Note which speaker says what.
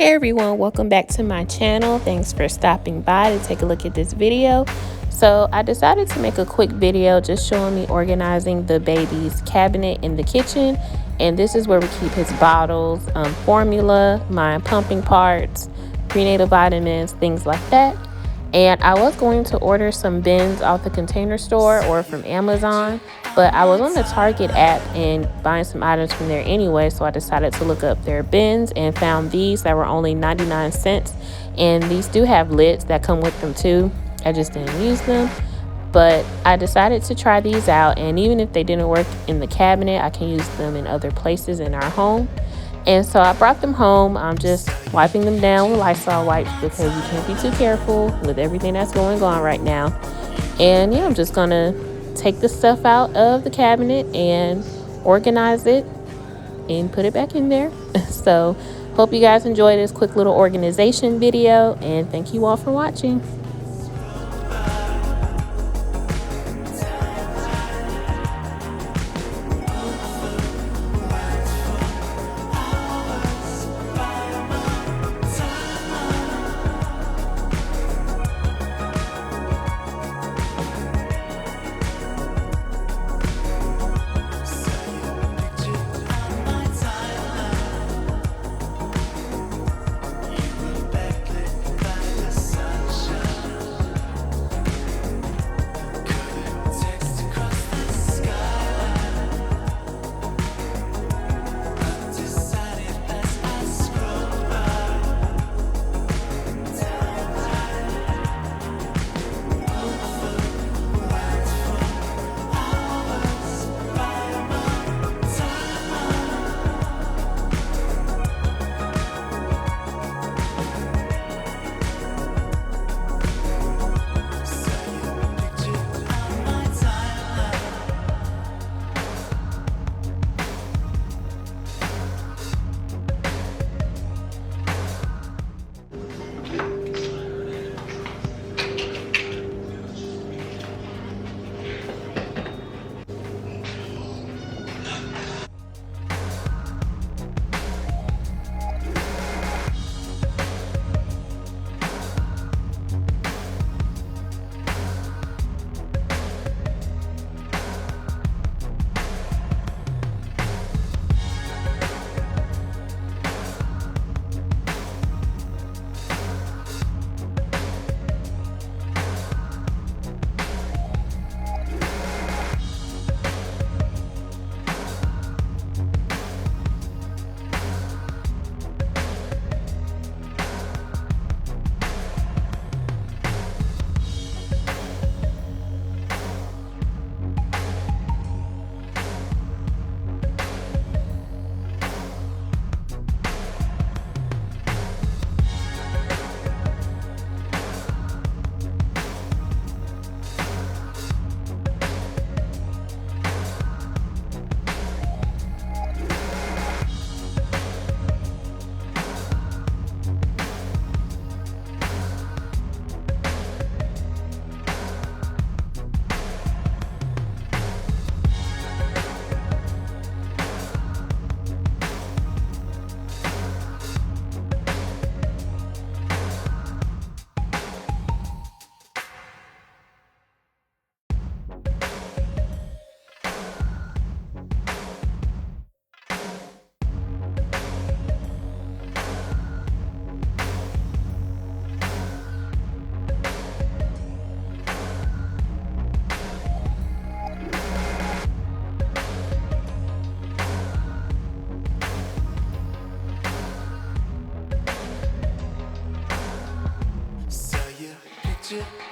Speaker 1: Hey everyone, welcome back to my channel. Thanks for stopping by to take a look at this video. So I decided to make a quick video just showing me organizing the baby's cabinet in the kitchen. And this is where we keep his bottles, formula, my pumping parts, prenatal vitamins, things like that. And I was going to order some bins off the Container Store or from Amazon, but I was on the Target app and buying some items from there anyway, so I decided to look up their bins and found these that were only 99 cents. And these do have lids that come with them too. I just didn't use them, but I decided to try these out, and even if they didn't work in the cabinet, I can use them in other places in our home. And so I brought them home. I'm just wiping them down with Lysol wipes because you can't be too careful with everything that's going on right now. And yeah, I'm just gonna take the stuff out of the cabinet and organize it and put it back in there. So hope you guys enjoy this quick little organization video, and thank you all for watching.
Speaker 2: Picture